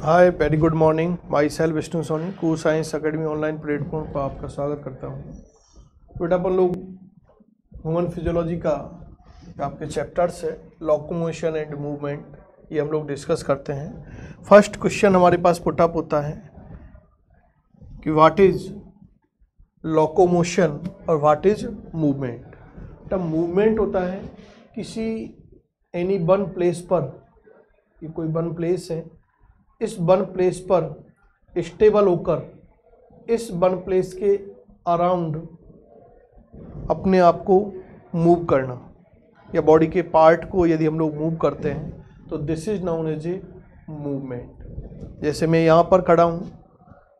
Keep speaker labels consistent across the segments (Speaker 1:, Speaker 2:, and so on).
Speaker 1: हाय very good morning, myself Vishnu Soni, कू science academy online platform पर आपका स्वागत करता हूँ। बेटा अपन लोग ह्यूमन फिजियोलॉजी का आपके चैप्टर्स है लोकोमोशन एंड मूवमेंट, ये हम लोग डिस्कस करते हैं। फर्स्ट क्वेश्चन हमारे पास पुटअप होता है कि व्हाट इज लोकोमोशन और व्हाट इज मूवमेंट। बेटा मूवमेंट होता है किसी एनी वन प्लेस पर, ये कोई वन प्लेस है, इस वन प्लेस पर स्टेबल होकर इस वन प्लेस के अराउंड अपने आप को मूव करना, या बॉडी के पार्ट को यदि हम लोग मूव करते हैं तो this is known as a movement. जैसे मैं यहाँ पर खड़ा हूँ,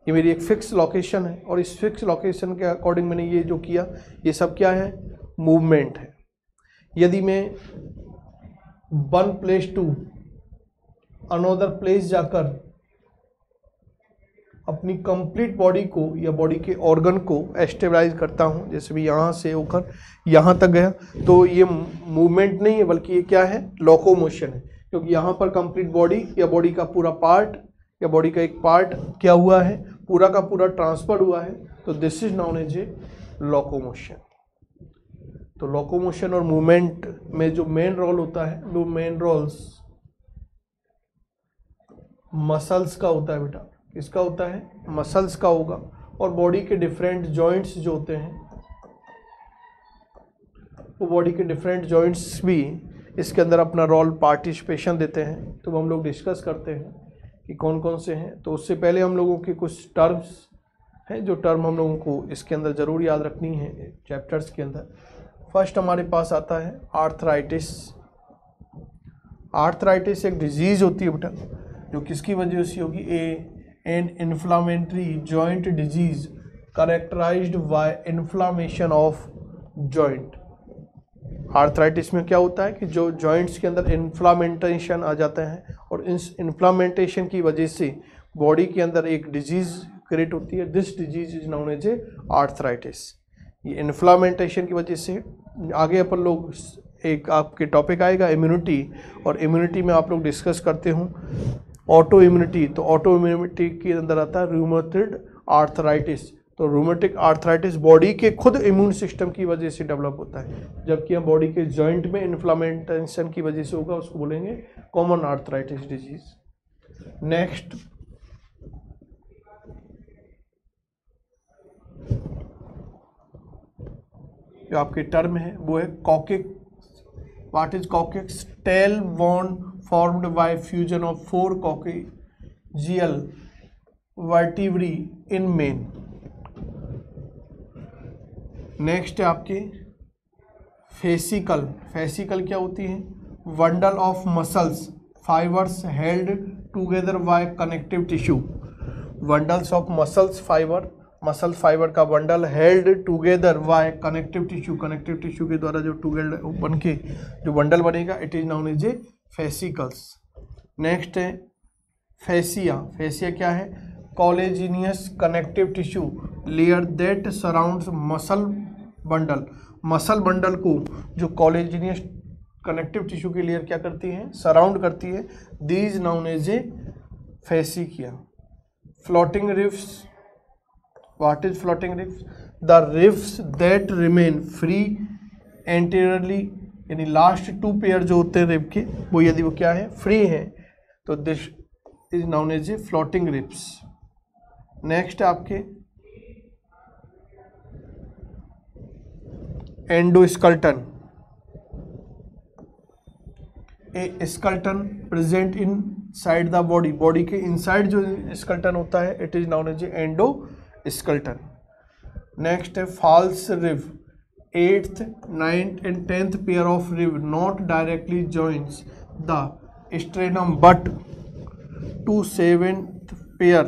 Speaker 1: ये मेरी एक फिक्स लोकेशन है और इस फिक्स लोकेशन के अकॉर्डिंग मैंने ये जो किया ये सब क्या है, मूवमेंट है। यदि मैं one place to another place जाकर अपनी कंप्लीट बॉडी को या बॉडी के ऑर्गन को एस्टेबलाइज करता हूँ, जैसे भी यहाँ से होकर यहाँ तक गया, तो ये मूवमेंट नहीं है बल्कि ये क्या है, लोकोमोशन है। क्योंकि यहाँ पर कंप्लीट बॉडी या बॉडी का पूरा पार्ट या बॉडी का एक पार्ट क्या हुआ है, पूरा का पूरा ट्रांसफर हुआ है, तो this is known as a locomotion. तो लोकोमोशन और मूवमेंट में जो मेन रोल होता है वो मेन रोल्स मसल्स का होता है। बेटा किसका होता है, मसल्स का होगा। और बॉडी के डिफरेंट जॉइंट्स जो होते हैं वो बॉडी के डिफरेंट जॉइंट्स भी इसके अंदर अपना रोल पार्टिसिपेशन देते हैं। तो हम लोग डिस्कस करते हैं कि कौन कौन से हैं। तो उससे पहले हम लोगों के कुछ टर्म्स हैं जो टर्म हम लोगों को इसके अंदर ज़रूर याद रखनी है चैप्टर्स के अंदर। फर्स्ट हमारे पास आता है आर्थराइटिस। आर्थराइटिस एक डिजीज़ होती है बेटा, जो किसकी वजह से होगी, an inflammatory joint disease characterised by inflammation of joint. Arthritis में क्या होता है कि जो जॉइंट्स के अंदर इन्फ्लामेंटेशन आ जाता है और इस इन्फ्लामेंटेशन की वजह से बॉडी के अंदर एक डिजीज क्रिएट होती है। This disease is known as a arthritis. ये इन्फ्लामेंटेशन की वजह से आगे अपन लोग एक आपके टॉपिक आएगा इम्यूनिटी, और इम्यूनिटी में आप लोग डिस्कस करते हो ऑटो इम्यूनिटी। तो ऑटो इम्यूनिटी के अंदर आता है रूमेटॉइड आर्थराइटिस। तो रूमेटिक आर्थराइटिस बॉडी के खुद इम्यून सिस्टम की वजह से डेवलप होता है, जबकि हम बॉडी के जॉइंट में इन्फ्लामेंटेशन की वजह से होगा, उसको बोलेंगे कॉमन आर्थराइटिस डिजीज। नेक्स्ट जो आपके टर्म है वो है कॉकिक। What is coccyx? Tail bond formed by fusion of 4 coccygeal vertebrae in man। Next है आपके फेसिकल। फेसिकल क्या होती है? Bundle of muscles fibers held together by connective tissue. Bundles of muscles fiber, muscle fiber का bundle held together by connective tissue. Connective tissue के द्वारा जो together बन के जो बंडल बनेगा, it is known as a fascicles. Next है fascia. Fascia क्या है? Collagenous connective tissue layer that surrounds muscle bundle. Muscle bundle को जो कोलेजिनियस कनेक्टिव टिश्यू की लेयर क्या करती है, सराउंड करती है। These known as a fascia. Floating ribs. What is floating ribs? The ribs that remain free anteriorly, यानी last 2 pair जो होते हैं रिब के, वो यदि वो क्या है, फ्री है, तो this is known as a floating ribs. Next आपके endoskeleton. A skeleton present inside the body. Body के इनसाइड जो स्केलेटन होता है, it is known as a endoskeleton. Next है false rib. 8th, 9th and 10th pair of rib not directly joins the sternum but to 7th pair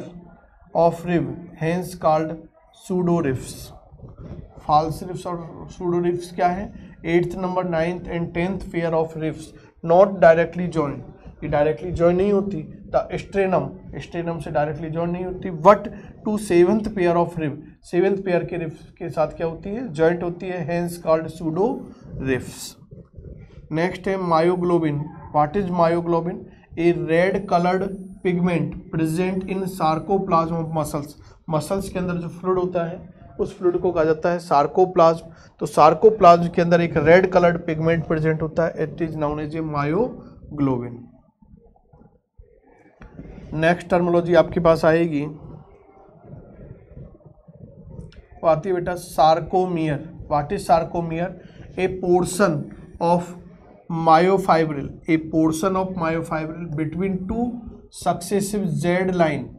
Speaker 1: of rib, hence called pseudo ribs। false ribs और pseudo ribs क्या है? 8th number, 9th and 10th pair of ribs not directly joined, ये directly join नहीं होती। The sternum से directly join नहीं होती, but to 7th pair of rib, 7th pair के रिब के साथ क्या होती है, जॉइंट होती है, hence called pseudo ribs. Next है myoglobin. What is myoglobin? A red coloured pigment present in sarcoplasm of muscles. Muscles के अंदर जो फ्लूइड होता है उस फ्लूइड को कहा जाता है सार्कोप्लाज्म। तो सार्कोप्लाज्म के अंदर एक रेड कलर्ड पिगमेंट प्रेजेंट होता है, it is known as a myoglobin. Next terminology आपके पास आएगी, वो आती है बेटा sarcomere. What is sarcomere? A portion of myofibril, a portion of myofibril between two successive Z line,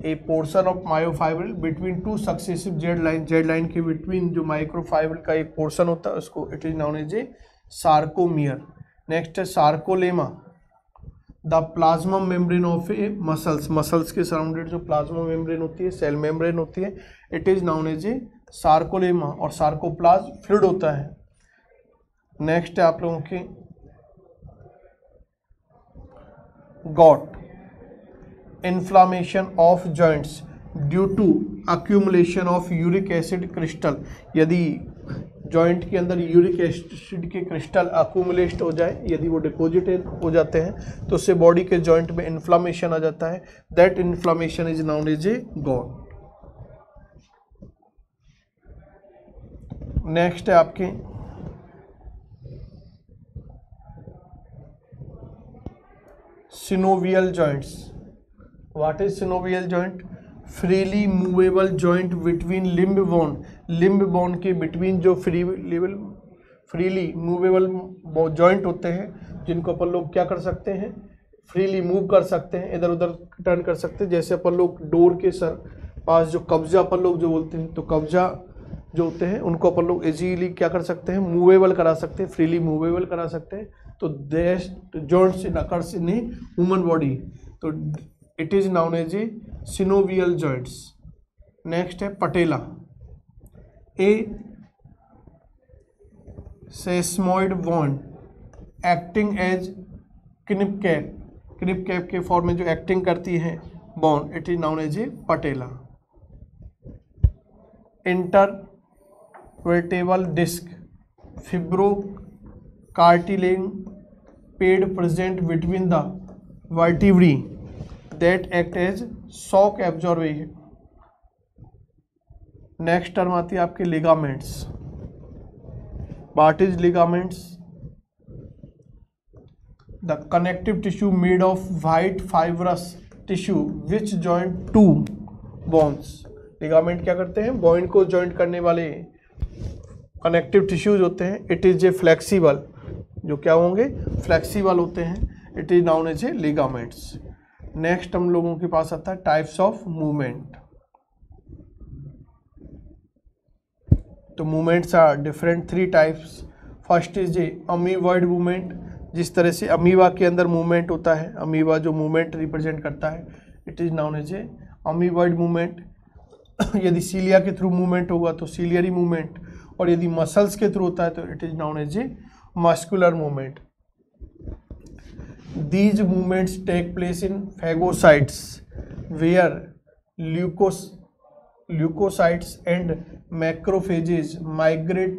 Speaker 1: a portion of myofibril between two successive Z line, Z line के between जो microfibril का एक पोर्शन होता है उसको it is known as a sarcomere. Next है sarcolemma, the plasma membrane of A muscles, muscles के surrounded जो प्लाज्मा मेम्ब्रेन होती है, सेल मेम्ब्रेन होती है, it is known as a sarcolemma. और सार्कोप्लाज्म फ्लूइड होता है। नेक्स्ट है आप लोगों की gout, inflammation of joints due to accumulation of uric acid crystal. यदि जॉइंट के अंदर यूरिक एसिड के क्रिस्टल अक्यूमुलेट हो जाए, यदि वो डिपॉजिटेड हो जाते हैं तो उससे बॉडी के जॉइंट में इन्फ्लामेशन आ जाता है, that inflammation is known as a gout. Next है आपके synovial joints. What is synovial joint? Freely movable joint between limb bone, limb bone के between जो freely movable joint होते हैं जिनको अपन लोग क्या कर सकते हैं, फ्रीली मूव कर सकते हैं, इधर उधर टर्न कर सकते हैं। जैसे अपन लोग डोर के सर पास जो कब्जा अपन लोग जो बोलते हैं, तो कब्जा जो होते हैं उनको अपन लोग इजीली क्या कर सकते हैं, मूवेबल करा सकते हैं, फ्रीली मूवेबल करा सकते हैं। तो देश joints in occurs in human body, तो it is known as a synovial joints. Next है पटेला, ए सेस्मोइड bond acting as क्निप cap, क्निप cap के फॉर्म में जो एक्टिंग करती है bond, it is known as A patella. इंटरवर्टेबल disc, fibro cartilage paid present between the vertebrae that act as shock absorber. Next term आती है आपके ligaments. What is ligaments? The connective tissue made of white fibrous tissue which joint to bones. Ligament क्या करते हैं, बॉइंट को joint करने वाले connective tissues होते हैं। इट इज ए फ्लेक्सिबल, जो क्या होंगे, फ्लेक्सिबल होते हैं, it is known as a ligaments. Next हम लोगों के पास आता है टाइप्स ऑफ मूवमेंट। तो movements are different, 3 types. First is a amoeboid movement, जिस तरह से अमीबा के अंदर मूवमेंट होता है, अमीबा जो मूवमेंट रिप्रेजेंट करता है, it is known as a amoeboid movement. यदि सीलिया के थ्रू मूवमेंट होगा तो सीलियरी मूवमेंट, और यदि मसल्स के थ्रू होता है तो it is known as a muscular movement. These movements take place in phagocytes where leukocytes and macrophages migrate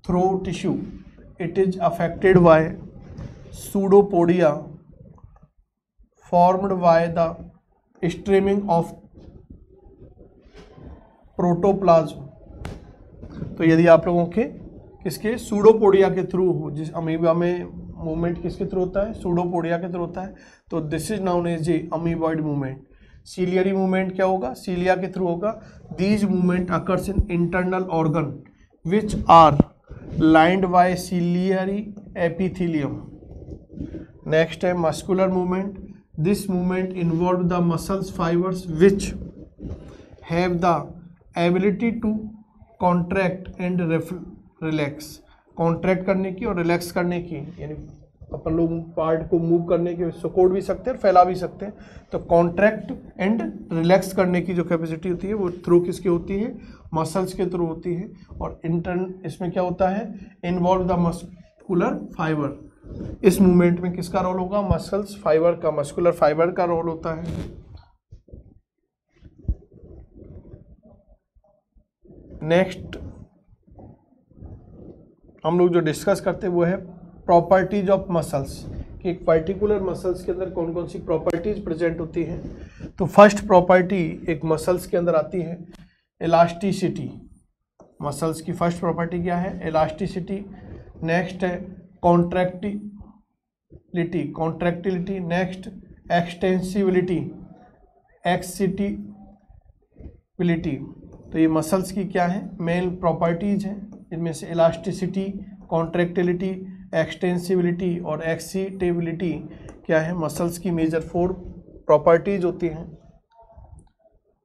Speaker 1: through tissue. It is affected by pseudopodia formed by the streaming of protoplasm. तो यदि आप लोगों के किसके pseudopodia के through हो, जिस amoeba में मूवमेंट किसके थ्रू होता है, सूडोपोडिया के थ्रू होता है, तो this is known as a amoeboid movement. Ciliary movement क्या होगा, सीलिया के थ्रू होगा। These movement occurs in internal organ which are lined by ciliary epithelium. Next है muscular movement. This movement involve the muscles fibers which have the ability to contract and relax. Contract करने की और relax करने की, यानी अपन लोग part को move करने के सपोर्ट भी सकते हैं और फैला भी सकते हैं। तो कॉन्ट्रैक्ट एंड रिलैक्स करने की जो कैपेसिटी होती है वो थ्रू किसकी होती है, मसल्स के थ्रू होती है। और इंटर्न इसमें क्या होता है, इन्वॉल्व द मस्कुलर फाइबर। इस मूवमेंट में किसका रोल होगा, मसल्स फाइबर का, मस्कुलर फाइबर का रोल होता है। नेक्स्ट हम लोग जो डिस्कस करते हैं वो है प्रॉपर्टीज ऑफ मसल्स। कि एक पर्टिकुलर मसल्स के अंदर कौन कौन सी प्रॉपर्टीज प्रेजेंट होती हैं। तो फर्स्ट प्रॉपर्टी एक मसल्स के अंदर आती है इलास्टिसिटी। मसल्स की फर्स्ट प्रॉपर्टी क्या है? इलास्टिसिटी। नेक्स्ट है कॉन्ट्रैक्टिलिटी। Next extensibility, excitability. तो ये मसल्स की क्या है? मेन प्रॉपर्टीज हैं। इनमें से इलास्टिसिटी, कॉन्ट्रैक्टिलिटी, एक्सटेंसिबिलिटी और एक्सिटेबिलिटी क्या है? मसल्स की मेजर 4 प्रॉपर्टीज होती हैं।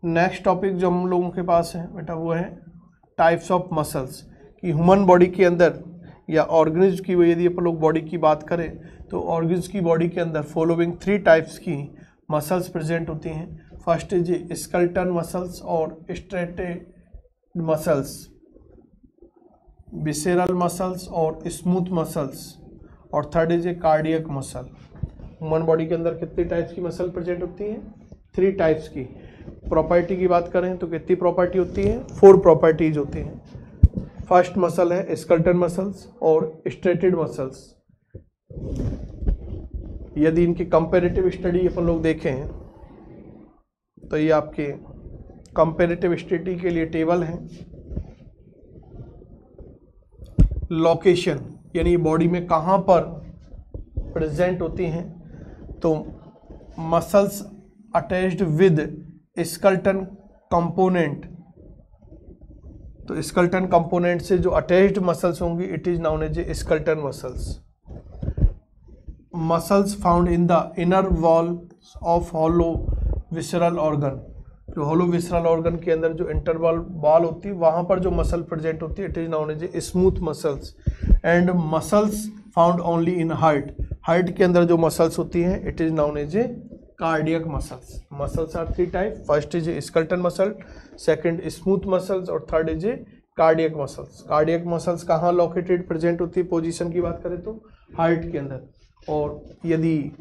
Speaker 1: नेक्स्ट टॉपिक जो हम लोगों के पास है बेटा वो है टाइप्स ऑफ मसल्स। कि ह्यूमन बॉडी के अंदर या ऑर्गेनिज्म की, यदि अपन लोग बॉडी की बात करें तो ऑर्गेनिज्म की बॉडी के अंदर फॉलोइंग 3 टाइप्स की मसल्स प्रेजेंट होती हैं। फर्स्ट इज स्केलेटल मसल्स और स्ट्रेटेड मसल्स, विसेरल मसल्स और स्मूथ मसल्स, और third is cardiac muscle. Human body के अंदर कितने टाइप्स की मसल प्रेजेंट होती हैं? 3 टाइप्स की। प्रॉपर्टी की बात करें तो कितनी प्रॉपर्टी होती है? 4 प्रॉपर्टीज होती हैं। फर्स्ट मसल है स्केलेटल मसल्स और स्ट्रेटेड मसल्स। यदि इनकी कंपैरेटिव स्टडी अपन लोग देखें तो ये आपके कंपैरेटिव स्टडी के लिए टेबल है। लोकेशन यानी बॉडी में कहाँ पर प्रेजेंट होती हैं, तो muscles attached with skeleton component. तो स्केलेटन कंपोनेंट से जो अटैच्ड मसल्स होंगी it is known as skeleton muscles. Muscles found in the inner walls of hollow visceral organ. जो हॉलो विसरल ऑर्गन के अंदर जो इंटरवल वॉल होती है वहाँ पर जो मसल प्रेजेंट होती है it is known as smooth muscles. And muscles found only in heart. Heart के अंदर जो मसल्स होती हैं it is known as cardiac muscles. Muscles are 3 type. First is skeleton muscle, second smooth muscles और third is cardiac muscles. Cardiac muscles कहाँ located present होती है? Position की बात करें तो हार्ट के अंदर। और यदि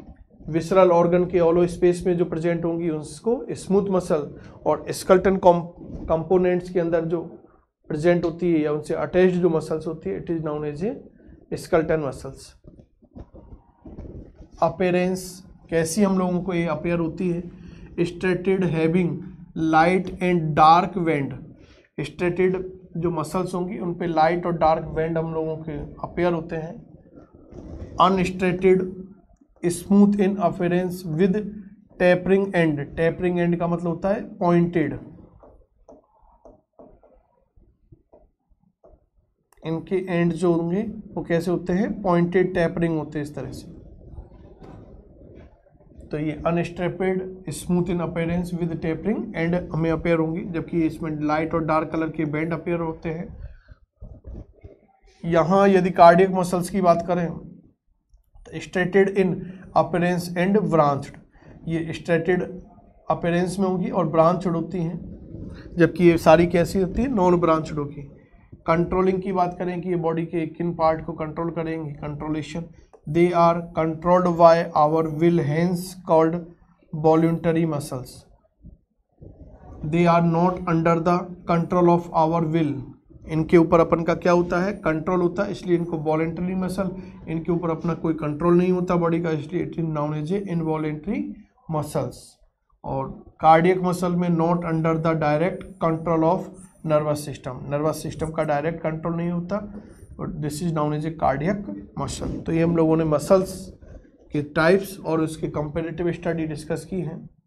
Speaker 1: विसरल ऑर्गन के ऑलो स्पेस में जो प्रेजेंट होंगी उसको स्मूथ मसल, और स्केलेटन कंपोनेंट्स के अंदर जो प्रेजेंट होती है या उनसे अटैच्ड जो मसल्स होती है it is known as skeleton muscles. Appearance कैसी हम लोगों को ये अपीयर होती है? Striated having light and dark bands. Striated जो मसल्स होंगी उन पे लाइट और डार्क वेंड हम लोगों के अपीयर होते हैं। Unstriated smooth in appearance with tapering and. Tapering and का मतलब होता है पॉइंटेड। इनके एंड जो होंगे वो कैसे होते हैं? पॉइंटेड टेपरिंग होते हैं इस तरह से। तो ये unstriped smooth in appearance with tapering end हमें अपीयर होंगी, जबकि इसमें लाइट और डार्क कलर के बैंड अपीयर होते हैं। यहाँ यदि कार्डियक मसल्स की बात करें तो striated in appearance and branched. ये स्ट्रेटेड अपीयरेंस में होगी और ब्रांच्ड होती हैं, जबकि ये सारी कैसी होती है? नॉन ब्रांच्ड होगी। कंट्रोलिंग की बात करें कि ये बॉडी के किन पार्ट को कंट्रोल करेंगे? कंट्रोलेशन। They are controlled by our will, hence called voluntary muscles. They are not under the control of our will. इनके ऊपर अपन का क्या होता है? कंट्रोल होता है, इसलिए इनको वॉलेंटरी मसल। इनके ऊपर अपना कोई कंट्रोल नहीं होता बॉडी का, इसलिए it is known as involuntary muscles. और कार्डियक मसल में not under the direct control of nervous system. Nervous system का डायरेक्ट कंट्रोल नहीं होता, और this is known as a cardiac muscle. तो ये हम लोगों ने मसल्स के टाइप्स और उसके कंपैरेटिव स्टडी डिस्कस की है।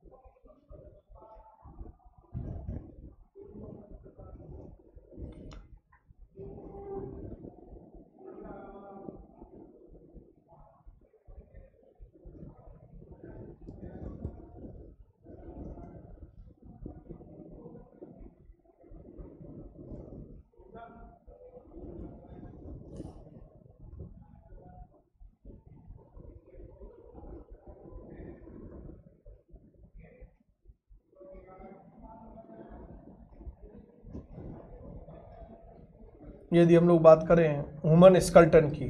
Speaker 1: यदि हम लोग बात करें ह्यूमन स्केलेटन की,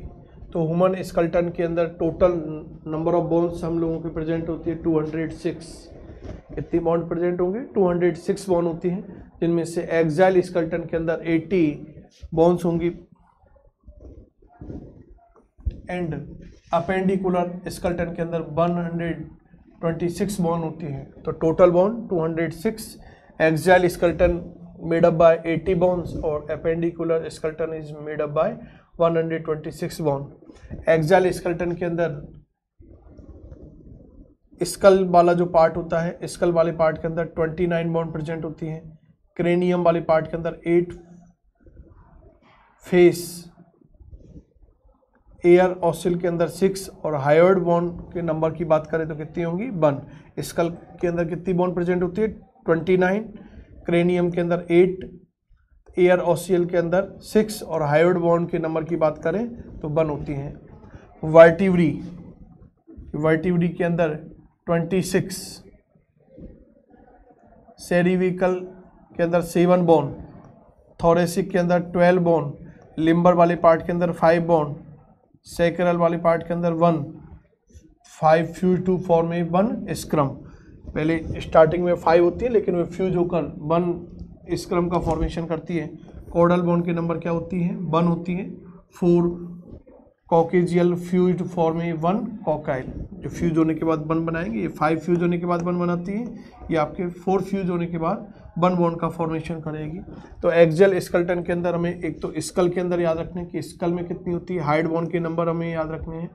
Speaker 1: तो ह्यूमन स्केलेटन के अंदर टोटल नंबर ऑफ बोन्स हम लोगों की प्रेजेंट होती है 206। कितनी बोन प्रेजेंट होंगी? 206 बोन होती हैं, जिनमें से एक्साइल स्केलेटन के अंदर 80 बोन्स होंगी एंड अपेंडिकुलर स्केलेटन के अंदर 126 बोन होती है, तो total bone 206। Axial skeleton made up by 80 bones और appendicular skeleton is made up by 126 bone. Axial skeleton के अंदर स्कल वाला जो पार्ट होता है, स्कल वाले पार्ट के अंदर 29 बोन प्रेजेंट होती है। क्रेनियम वाले पार्ट के अंदर 8, फेस एयर ऑसिल के अंदर 6 और हायोइड बोन के नंबर की बात करें तो कितनी होंगी 1। स्कल के अंदर कितनी बोन प्रेजेंट होती है 29, क्रेनियम के अंदर 8, एयर ऑसिल के अंदर 6 और हायोइड बोन के नंबर की बात करें तो 1 होती हैं। वर्टिब्री के अंदर 26, सेरिविकल के अंदर 7 बोन, थोरेसिक के अंदर 12 बोन, लिम्बर वाले पार्ट के अंदर 5 बोन, सैक्रल वाले पार्ट के अंदर 1, 5 fuse to form a 1 sacrum. पहले स्टार्टिंग में 5 होती है लेकिन वे फ्यूज होकर 1 स्क्रम का फॉर्मेशन करती है। कॉर्डल बोन के नंबर क्या होती है 1 होती है। 4 कॉकेजियल फ्यूज फॉर्म ए 1 कॉकाइल, जो फ्यूज होने के बाद 1 बनाएंगे, ये 5 फ्यूज होने के बाद 1 बनाती है, ये आपके 4 फ्यूज होने के बाद 1 बॉन्ड का फॉर्मेशन करेगी। तो एक्सियल स्केलेटन के अंदर हमें एक तो स्कल के अंदर याद रखने कि स्कल में कितनी होती है, हाइड बॉन्ड के नंबर हमें याद रखने हैं।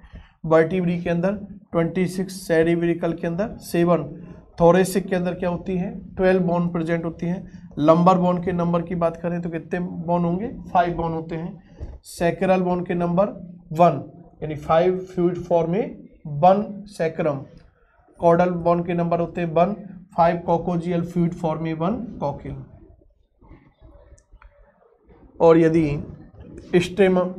Speaker 1: वर्टिब्री के अंदर 26, सेरिब्रिकल के अंदर 7, थोरेसिक के अंदर क्या होती है 12 बॉन्ड प्रेजेंट होती है। लंबर बॉन्ड के नंबर की बात करें तो कितने बॉन्ड होंगे 5 बॉन्ड होते हैं। सैक्रल बॉन्ड के नंबर 1 यानी 5 fuse form a 1 sacrum. Chordal bond के नंबर होते हैं 1, 5 कॉकोजियल फ्यूज फॉर्म ए 1 कॉकिल। और यदि स्टेमम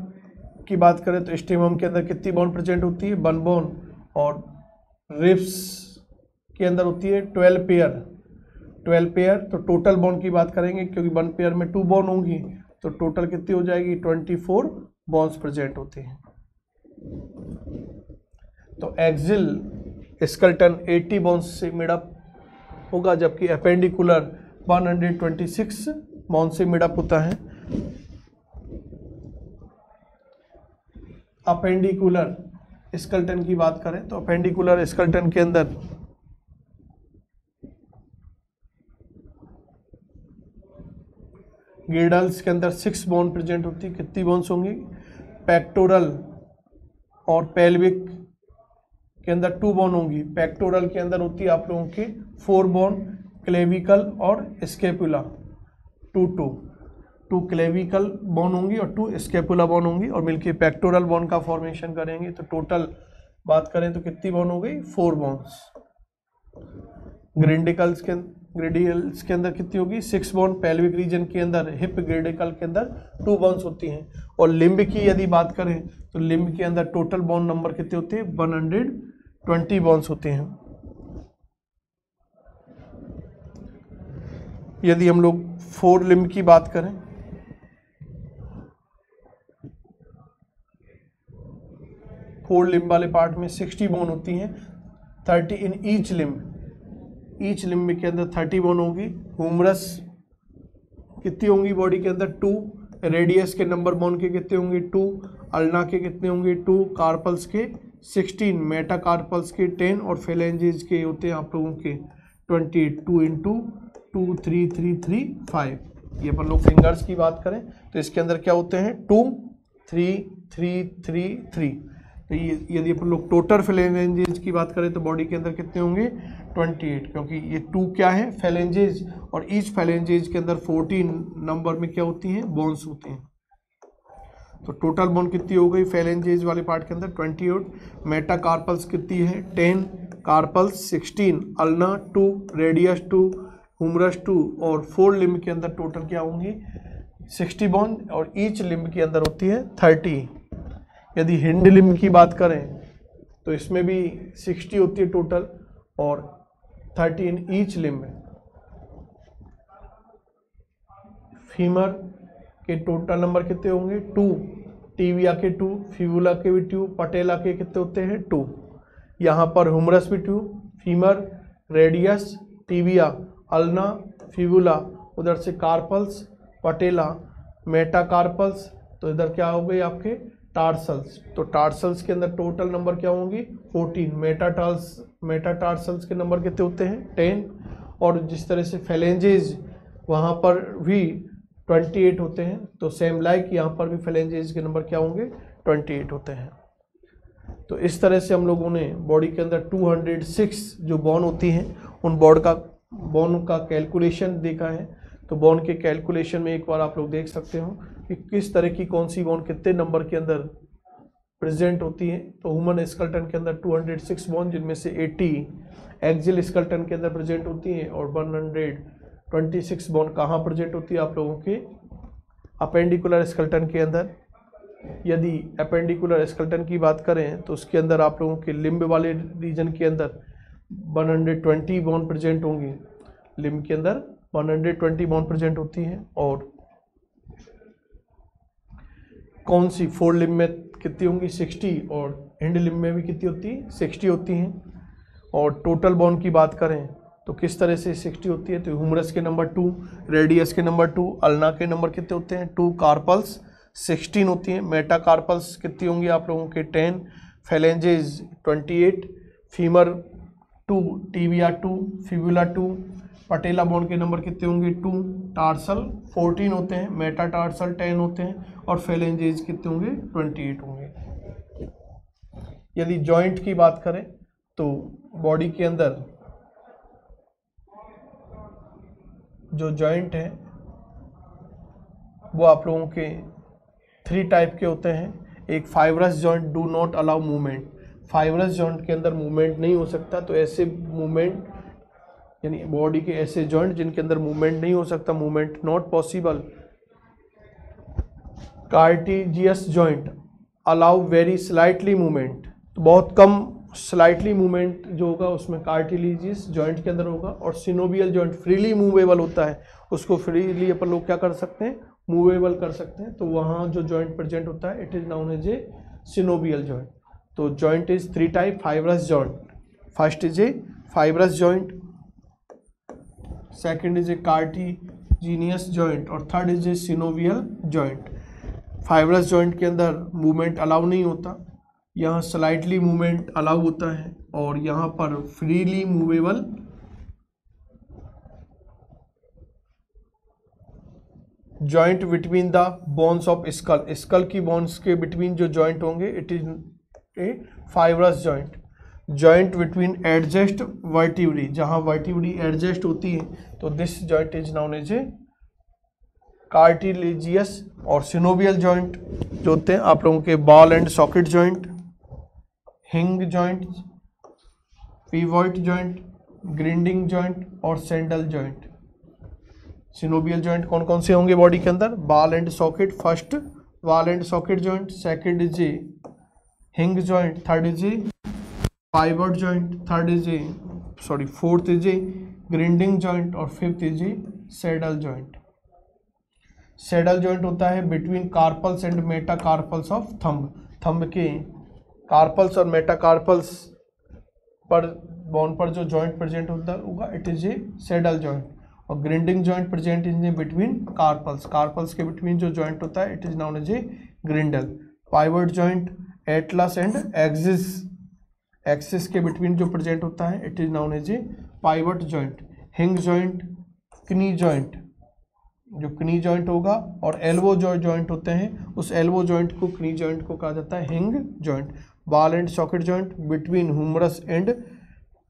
Speaker 1: की बात करें तो स्टेमम के अंदर कितनी बॉन्ड प्रेजेंट होती है 1 बॉन्ड, और रिब्स के अंदर होती है 12 पेयर। तो टोटल बॉन्ड की बात करेंगे क्योंकि 1 पेयर में 2 बॉन्ड होंगी, तो टोटल कितनी हो जाएगी 24 बॉन्ड्स प्रेजेंट होते हैं। तो एक्सियल स्केलेटन 80 बॉन्ड्स से मेडअप होगा, जबकि अपेंडिकुलर 126 बॉन्ड से मेडअप होता है। अपेंडिकुलर स्केलेटन की बात करें तो अपेंडिकुलर स्केलेटन के अंदर गिर्डल्स के अंदर 6 बॉन्ड प्रेजेंट होती है। कितनी बॉन्ड्स होंगी, पेक्टोरल और पेल्विक के अंदर 2 बॉन्ड होंगी। पेक्टोरल के अंदर होती है आप लोगों की 4 बॉन्ड, क्लेविकल और स्केपुला 2 क्लेविकल बॉन्ड होंगी और 2 स्केपुला बॉन्ड होंगी और मिलके पेक्टोरल बॉन्ड का फॉर्मेशन करेंगे। तो टोटल बात करें तो कितनी बॉन्ड हो गई 4 बॉन्ड्स। ग्रेडिकल्स के अंदर कितनी होगी 6 बॉन्ड। पेल्विक रीजन के अंदर हिप ग्रेडिकल के अंदर 2 बॉन्ड्स होती हैं। और लिम्ब की यदि बात करें तो लिम्ब के अंदर टोटल बॉन्ड नंबर कितने होते हैं 120 बॉन्ड्स होते हैं। यदि हम लोग 4 लिम्ब की बात करें फोर लिम्ब वाले पार्ट में 60 बोन होती हैं, 30 इन ईच लिम्ब के अंदर 30 बोन होगी। ह्यूमरस कितनी होंगी बॉडी के अंदर 2, रेडियस के नंबर बोन के कितने होंगे 2, अल्ना के कितने होंगे 2, कार्पल्स के 16, मेटाकार्पल्स के 10 और फेलेंजेस के होते हैं आप लोगों के 28। 2 इंटू 2 3 3 3 5। ये अपन लोग फिंगर्स की बात करें तो इसके अंदर क्या होते हैं 2 3 3 3 3। तो ये यदि अपन लोग टोटल फेलेंजेस की बात करें तो बॉडी के अंदर कितने होंगे 28, क्योंकि ये 2 क्या है फेलेंजेस और ईच फेलेंजेस के अंदर 14 नंबर में क्या होती हैं बोन्स होते हैं। तो टोटल बोन कितनी हो गई फेलेंजेस वाले पार्ट के अंदर 28। मेटाकार्पल्स कितनी है 10, कार्पल्स 16, अल्ना 2, रेडियस 2, ह्यूमरस 2 और 4 लिम्ब के अंदर टोटल क्या होंगी 60 बोन और ईच लिम्ब के अंदर होती है 30। यदि हिंड लिम्ब की बात करें तो इसमें भी 60 होती है टोटल और 30 इन ईच लिम्ब। फीमर के टोटल नंबर कितने होंगे 2, टीबिया के 2, फिबुला के भी 2, पटेला के कितने होते हैं 2। यहाँ पर ह्यूमरस भी 2, femur, radius, tibia, ulna, fibula, उधर से कार्पल्स, पटेला, मेटाकार्पल्स, तो इधर क्या हो गए आपके टार्सल्स, तो टार्सल्स के अंदर टोटल नंबर क्या होंगी 14। मेटाटार्सल्स के नंबर कितने होते हैं 10। और जिस तरह से फेलेंजेज वहाँ पर भी 28 होते हैं, तो सेम लाइक यहाँ पर भी फेलेंजेज के नंबर क्या होंगे 28 होते हैं। तो इस तरह से हम लोगों ने बॉडी के अंदर 206 जो बोन होती हैं उन बोन का कैलकुलेशन देखा है। तो बोन के कैलकुलेशन में एक बार आप लोग देख सकते हो कि किस तरह की कौन सी बोन कितने नंबर के अंदर प्रेजेंट होती है। तो ह्यूमन स्केलेटन के अंदर 206 बोन, जिनमें से 80 एक्सियल स्केलेटन के अंदर प्रेजेंट होती हैं और 126 बोन कहाँ प्रेजेंट होती है आप लोगों के अपेंडिकुलर स्केलेटन के अंदर। यदि अपेंडिकुलर स्केलेटन की बात करें तो उसके अंदर आप लोगों के लिम्ब वाले रीजन के अंदर 120 बोन प्रेजेंट होंगी, लिम्ब के अंदर 120 बोन प्रेजेंट होती हैं। और कौन सी फोर लिम्ब में कितनी होंगी 60, और हिंड लिम्ब में भी कितनी होती है 60 होती हैं। और टोटल बोन की बात करें तो किस तरह से 60 होती है, तो ह्यूमरस के नंबर 2, रेडियस के नंबर 2, अल्ना के नंबर कितने होते हैं 2, कार्पल्स 16 होती हैं, मेटाकार्पल्स कितनी होंगी आप लोगों के 10, फेलेंजेज 28, फीमर 2, टीबिया 2, फिबुला 2, पटेला बोन के नंबर कितने होंगे 2, टार्सल 14 होते हैं, मेटाटार्सल 10 होते हैं और फेलेंजेज कितने होंगे 28 होंगे। यदि जॉइंट की बात करें तो बॉडी के अंदर जो जॉइंट है वो आप लोगों के 3 टाइप के होते हैं। एक fibrous joint do not allow movement, fibrous joint के अंदर मूवमेंट नहीं हो सकता। तो ऐसे मूवमेंट यानी बॉडी के ऐसे जॉइंट जिनके अंदर मूवमेंट नहीं हो सकता, movement not possible. Cartridges joint allow very slightly movement, तो बहुत कम स्लाइटली मूवमेंट जो होगा उसमें कार्टिलिजियस जॉइंट के अंदर होगा। और सिनोवियल जॉइंट फ्रीली मूवेबल होता है, उसको फ्रीली अपन लोग क्या कर सकते हैं मूवेबल कर सकते हैं। तो वहाँ जो जॉइंट प्रेजेंट होता है it is known as a synovial joint. तो joint is 3 type, fibrous joint, first is a fibrous joint, second is a cartilaginous joint और third is a synovial joint. Fibrous joint के अंदर movement allow नहीं होता, यहाँ slightly movement allow होता है और यहाँ पर freely movable joint between the bones of skull, skull की बोन्स के बिटवीन जो जॉइंट होंगे it is a fibrous joint. Joint between adjust vertebrae, जहाँ वर्टिब्री एडजस्ट होती है तो this joint is known as a cartilaginous. और सिनोवियल जॉइंट जो होते हैं आप लोगों के ball and socket joint, hinge joint, pivot joint, grinding joint और सैंडल जॉइंट। सिनोवियल जॉइंट कौन कौन से होंगे बॉडी के अंदर, ball and socket, first ball and socket joint, second is a hinge joint, third is a pivot joint, fourth is a grinding joint और fifth is a saddle joint. Saddle joint होता है between carpals and metacarpals of thumb, thumb के carpals और metacarpals पर bone पर जो joint present होगा it is a saddle joint. और grinding joint present in between carpals, carpals के बिटवीन जो जॉइंट होता है it is known as a girdle. Pivot joint atlas and axis, axis के बिटवीन जो प्रेजेंट होता है it is known as a pivot joint. Hinge joint, knee joint, जो knee joint होगा और एल्बो जॉइंट होते हैं उस एल्बो जॉइंट को क्नी जॉइंट को कहा जाता है hinge joint. Ball and socket joint between humerus and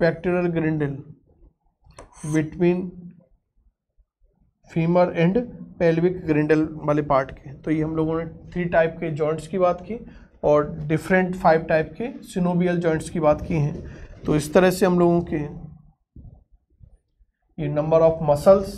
Speaker 1: pectoral girdle, between femur and pelvic girdle वाले पार्ट के। तो ये हम लोगों ने 3 टाइप के जॉइंट्स की बात की और डिफरेंट 5 टाइप के सिनोवियल जॉइंट्स की बात की हैं। तो इस तरह से हम लोगों के ये नंबर ऑफ मसल्स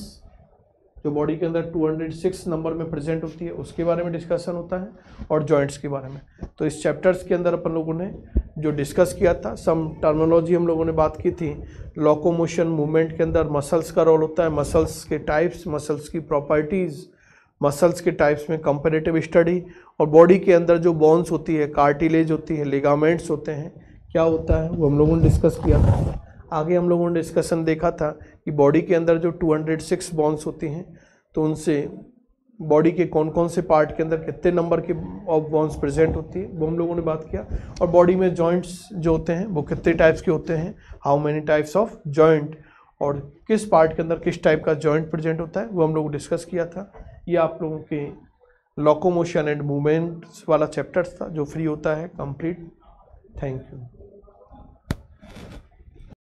Speaker 1: जो बॉडी के अंदर 206 नंबर में प्रेजेंट होती है उसके बारे में डिस्कशन होता है और जॉइंट्स के बारे में। तो इस चैप्टर्स के अंदर अपन लोगों ने जो डिस्कस किया था, सम टर्मिनोलॉजी हम लोगों ने बात की थी। लोकोमोशन मूवमेंट के अंदर मसल्स का रोल होता है, मसल्स के टाइप्स, मसल्स की प्रॉपर्टीज़, मसल्स के टाइप्स में कंपैरेटिव स्टडी। और बॉडी के अंदर जो बोन्स होती है, कार्टिलेज होती है, लिगामेंट्स होते हैं, क्या होता है वो हम लोगों ने डिस्कस किया था। आगे हम लोगों ने डिस्कशन देखा था कि बॉडी के अंदर जो 206 बोन्स होती हैं तो उनसे बॉडी के कौन कौन से पार्ट के अंदर कितने नंबर के ऑफ बोन्स प्रेजेंट होती है वो हम लोगों ने बात किया, और बॉडी में जॉइंट्स जो होते हैं वो कितने टाइप्स के होते हैं, how many types of joint, और किस पार्ट के अंदर किस टाइप का जॉइंट प्रेजेंट होता है वो हम लोग डिस्कस किया था। ये आप लोगों के लोकोमोशन एंड मूवमेंट्स वाला चैप्टर था जो फ्री होता है कंप्लीट। Thank you.